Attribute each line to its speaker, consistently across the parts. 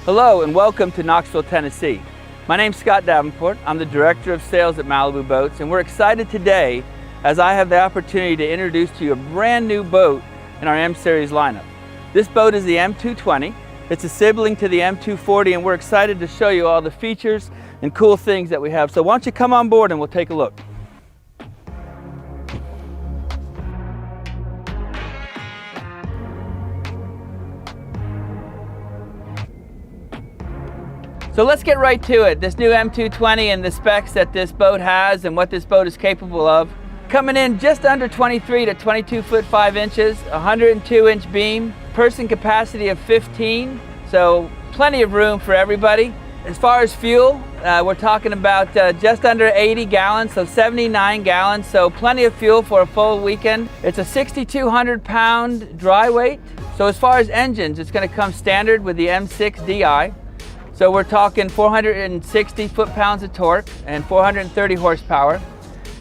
Speaker 1: Hello and welcome to Knoxville, Tennessee. My name's Scott Davenport. I'm the Director of Sales at Malibu Boats, and we're excited today as I have the opportunity to introduce to you a brand new boat in our M Series lineup. This boat is the M220. It's a sibling to the M240, and we're excited to show you all the features and cool things that we have. So why don't you come on board and we'll take a look. So let's get right to it. This new M220 and the specs that this boat has and what this boat is capable of. Coming in just under 23 to 22 foot 5 inches, 102-inch beam, person capacity of 15, so plenty of room for everybody. As far as fuel, we're talking about just under 80 gallons, so 79 gallons, so plenty of fuel for a full weekend. It's a 6,200 pound dry weight. So as far as engines, it's going to come standard with the M6 DI. So we're talking 460 foot-pounds of torque and 430 horsepower.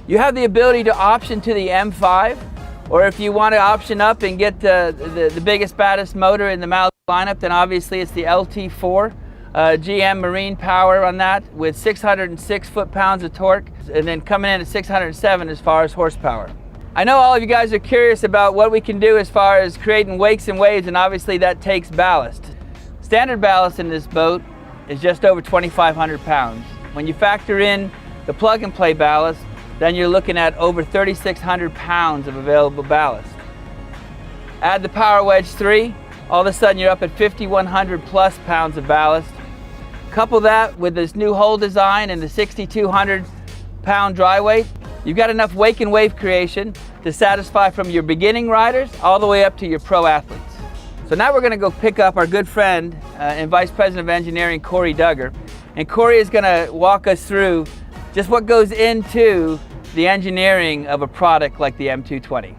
Speaker 1: You have the ability to option to the M5, or if you want to option up and get the biggest, baddest motor in the Malibu lineup, then obviously it's the LT4 GM Marine Power on that with 606 foot-pounds of torque, and then coming in at 607 as far as horsepower. I know all of you guys are curious about what we can do as far as creating wakes and waves, and obviously that takes ballast. Standard ballast in this boat is just over 2,500 pounds. When you factor in the plug-and-play ballast, then you're looking at over 3,600 pounds of available ballast. Add the Power Wedge 3, all of a sudden you're up at 5,100 plus pounds of ballast. Couple that with this new hull design and the 6,200 pound dry weight, you've got enough wake and wave creation to satisfy from your beginning riders all the way up to your pro athletes. So now we're going to go pick up our good friend and Vice President of Engineering, Corey Duggar. And Corey is going to walk us through just what goes into the engineering of a product like the M220.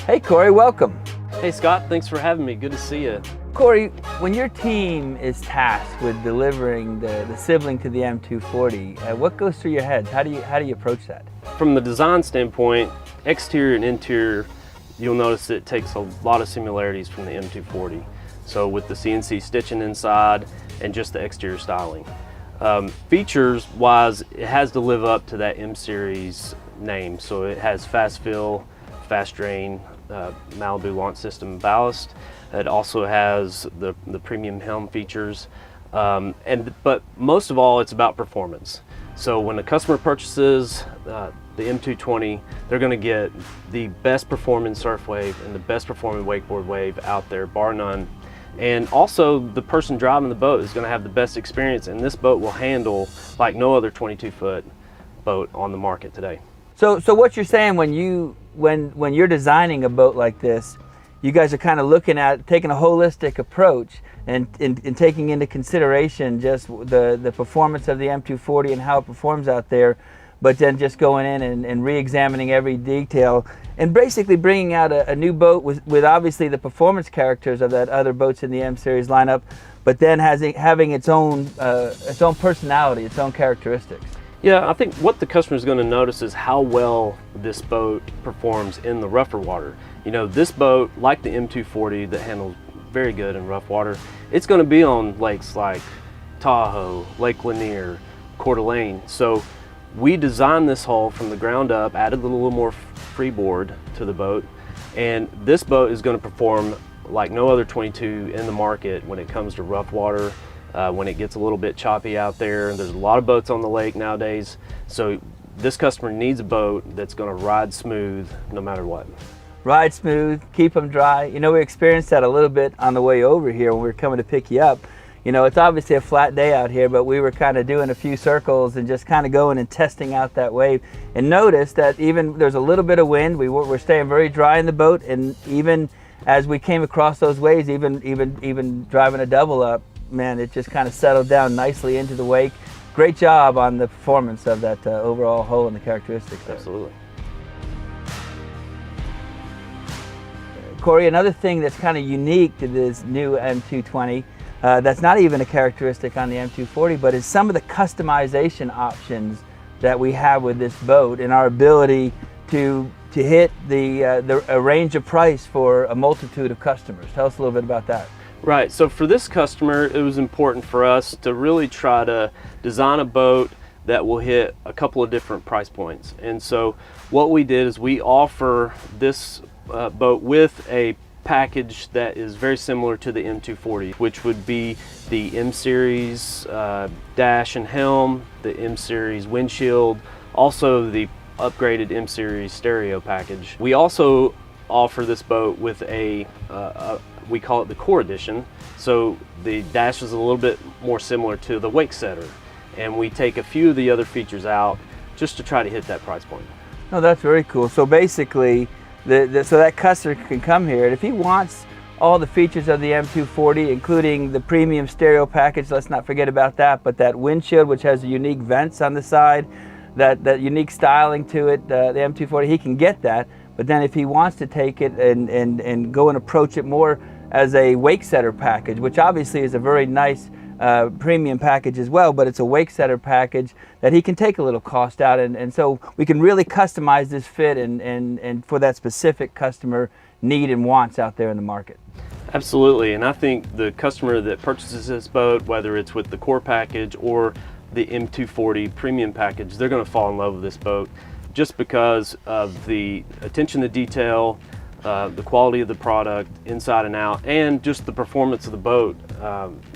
Speaker 1: Hey Corey, welcome.
Speaker 2: Hey Scott, thanks for having me. Good to see you.
Speaker 1: Corey, when your team is tasked with delivering the sibling to the M240, what goes through your heads? How do you approach that?
Speaker 2: From the design standpoint, exterior and interior, you'll notice it takes a lot of similarities from the M240. So with the CNC stitching inside and just the exterior styling. Features wise, it has to live up to that M Series name. So it has fast fill, fast drain, Malibu launch system ballast. It also has the premium helm features, but most of all, it's about performance. So when a customer purchases the M220, they're going to get the best performing surf wave and the best performing wakeboard wave out there, bar none. And also, the person driving the boat is going to have the best experience, and this boat will handle like no other 22-foot boat on the market today.
Speaker 1: So what you're saying when you're designing a boat like this, you guys are kind of looking at taking a holistic approach and taking into consideration just the performance of the M240 and how it performs out there, but then just going in and re-examining every detail and basically bringing out a new boat with obviously the performance characters of that other boats in the M Series lineup, but then having its own personality, its own characteristics.
Speaker 2: Yeah, I think what the customer is going to notice is how well this boat performs in the rougher water. You know, this boat, like the M240 that handles very good in rough water, it's going to be on lakes like Tahoe, Lake Lanier, Coeur d'Alene. So we designed this hull from the ground up, added a little more freeboard to the boat, and this boat is going to perform like no other 22 in the market when it comes to rough water. When it gets a little bit choppy out there, and there's a lot of boats on the lake nowadays. So this customer needs a boat that's going to ride smooth no matter what.
Speaker 1: Ride smooth, keep them dry. You know, we experienced that a little bit on the way over here when we were coming to pick you up. You know, it's obviously a flat day out here, but we were kind of doing a few circles and just kind of going and testing out that wave, and noticed that even there's a little bit of wind, we're staying very dry in the boat, and even as we came across those waves, even driving a double up, man, it just kind of settled down nicely into the wake. Great job on the performance of that overall hull and the characteristics there.
Speaker 2: Absolutely.
Speaker 1: Corey, another thing that's kind of unique to this new M220, that's not even a characteristic on the M240, but is some of the customization options that we have with this boat and our ability to hit a range of price for a multitude of customers. Tell us a little bit about that.
Speaker 2: Right, so for this customer, it was important for us to really try to design a boat that will hit a couple of different price points. And so what we did is we offer this boat with a package that is very similar to the M240, which would be the M Series dash and helm, the M Series windshield, also the upgraded M Series stereo package. We also offer this boat with we call it the Core Edition. So the dash is a little bit more similar to the Wake Setter, and we take a few of the other features out just to try to hit that price point.
Speaker 1: Oh, that's very cool. So basically, so that customer can come here, and if he wants all the features of the M240, including the premium stereo package, let's not forget about that, but that windshield, which has the unique vents on the side, that unique styling to it, the M240, he can get that. But then if he wants to take it and go and approach it more as a wake setter package, which obviously is a very nice premium package as well, but it's a wake setter package that he can take a little cost out, and so we can really customize this fit and for that specific customer need and wants out there in the market.
Speaker 2: Absolutely, and I think the customer that purchases this boat, whether it's with the Core package or the M240 premium package, they're going to fall in love with this boat just because of the attention to detail, the quality of the product inside and out, and just the performance of the boat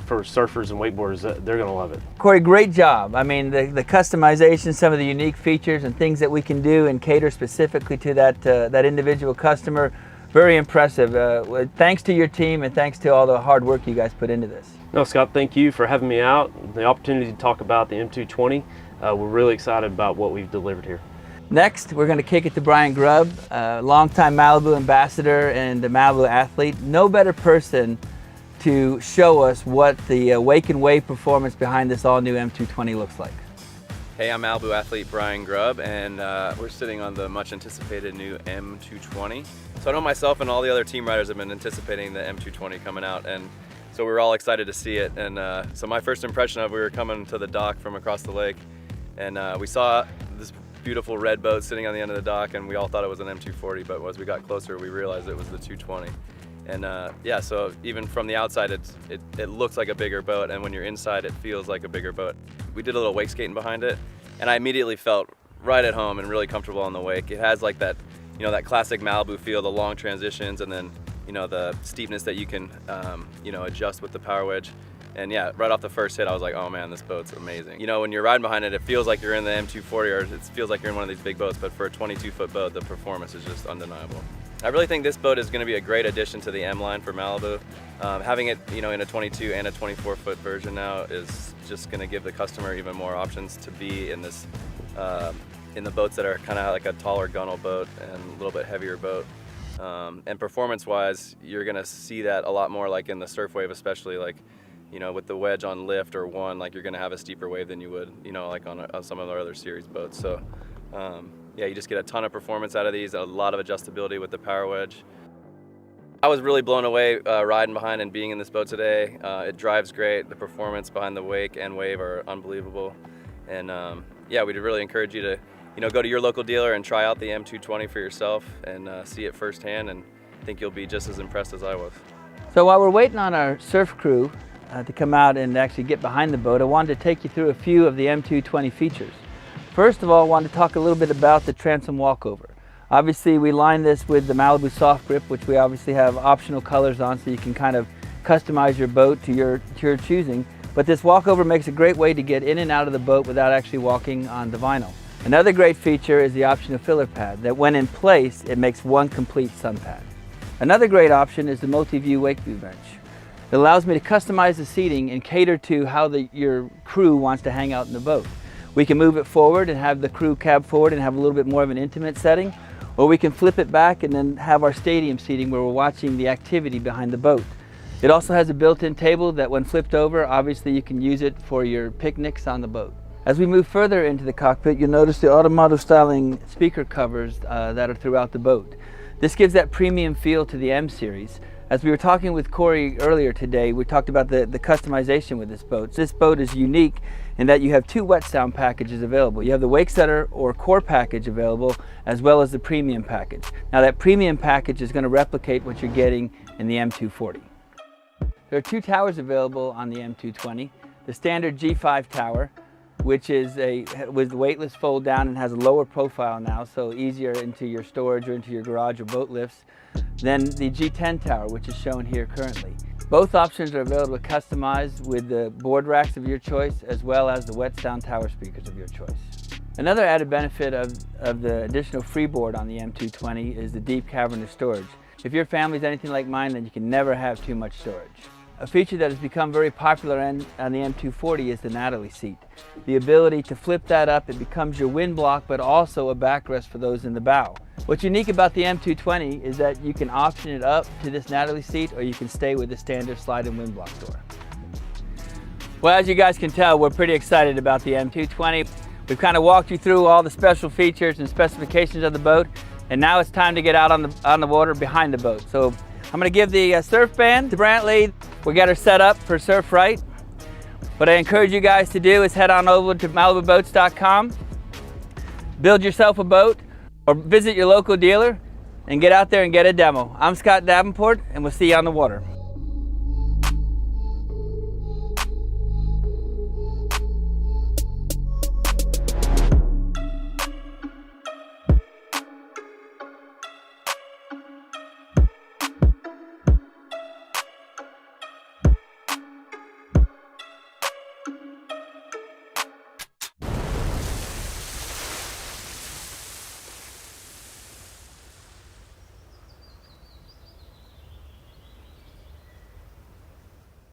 Speaker 2: for surfers and wakeboarders. They're going to love it.
Speaker 1: Corey, great job. I mean, the customization, some of the unique features and things that we can do and cater specifically to that individual customer, very impressive. Thanks to your team and thanks to all the hard work you guys put into this.
Speaker 2: No, Scott, thank you for having me out, the opportunity to talk about the M220. We're really excited about what we've delivered here.
Speaker 1: Next, we're going to kick it to Brian Grubb, longtime Malibu ambassador and a Malibu athlete. No better person to show us what the wake and wave performance behind this all-new M220 looks like.
Speaker 3: Hey, I'm Malibu athlete Brian Grubb, and we're sitting on the much-anticipated new M220. So I know myself and all the other team riders have been anticipating the M220 coming out, and so we were all excited to see it. And so my first impression of, we were coming to the dock from across the lake, and we saw this beautiful red boat sitting on the end of the dock, and we all thought it was an M240, but as we got closer, we realized it was the 220. And yeah, so even from the outside, it looks like a bigger boat, and when you're inside, it feels like a bigger boat. We did a little wake skating behind it, and I immediately felt right at home and really comfortable on the wake. It has like that, you know, that classic Malibu feel, the long transitions, and then, you know, the steepness that you can, you know, adjust with the power wedge. And yeah, right off the first hit, I was like, oh man, this boat's amazing. You know, when you're riding behind it, it feels like you're in the M240, or it feels like you're in one of these big boats, but for a 22-foot boat, the performance is just undeniable. I really think this boat is going to be a great addition to the M line for Malibu. Having it, you know, in a 22 and a 24-foot version now is just going to give the customer even more options to be in this, in the boats that are kind of like a taller gunnel boat and a little bit heavier boat. And performance-wise, you're going to see that a lot more, like in the surf wave, especially, like, you know, with the wedge on lift or one, like you're going to have a steeper wave than you would, you know, like on some of our other series boats. So yeah, you just get a ton of performance out of these, a lot of adjustability with the power wedge. I was really blown away riding behind and being in this boat today. It drives great. The performance behind the wake and wave are unbelievable. And yeah, we'd really encourage you to, you know, go to your local dealer and try out the M220 for yourself and see it firsthand, and I think you'll be just as impressed as I was.
Speaker 1: So while we're waiting on our surf crew to come out and actually get behind the boat, I wanted to take you through a few of the M220 features. First of all, I wanted to talk a little bit about the transom walkover. Obviously, we line this with the Malibu soft grip, which we obviously have optional colors on, so you can kind of customize your boat to your choosing. But this walkover makes a great way to get in and out of the boat without actually walking on the vinyl. Another great feature is the optional filler pad that, when in place, it makes one complete sun pad. Another great option is the multi-view wake view bench. It allows me to customize the seating and cater to how your crew wants to hang out in the boat. We can move it forward and have the crew cab forward and have a little bit more of an intimate setting, or we can flip it back and then have our stadium seating where we're watching the activity behind the boat. It also has a built-in table that, when flipped over, obviously you can use it for your picnics on the boat. As we move further into the cockpit, you'll notice the automotive styling speaker covers that are throughout the boat. This gives that premium feel to the M series. As we were talking with Corey earlier today, we talked about the customization with this boat. This boat is unique in that you have two wet sound packages available. You have the Wakesetter or Core package available, as well as the Premium package. Now that Premium package is going to replicate what you're getting in the M240. There are two towers available on the M220. The standard G5 tower, which is with weightless fold down and has a lower profile now, so easier into your storage or into your garage or boat lifts, than the G10 tower, which is shown here currently. Both options are available to customize with the board racks of your choice, as well as the wet sound tower speakers of your choice. Another added benefit of the additional freeboard on the M220 is the deep cavernous storage. If your family's anything like mine, then you can never have too much storage. A feature that has become very popular on the M240 is the Natalie seat. The ability to flip that up, it becomes your wind block, but also a backrest for those in the bow. What's unique about the M220 is that you can option it up to this Natalie seat, or you can stay with the standard slide and wind block door. Well, as you guys can tell, we're pretty excited about the M220. We've kind of walked you through all the special features and specifications of the boat, and now it's time to get out on the water behind the boat. So I'm going to give the surf band to Brantley. We got her set up for surf right. What I encourage you guys to do is head on over to MalibuBoats.com, build yourself a boat, or visit your local dealer and get out there and get a demo. I'm Scott Davenport, and we'll see you on the water.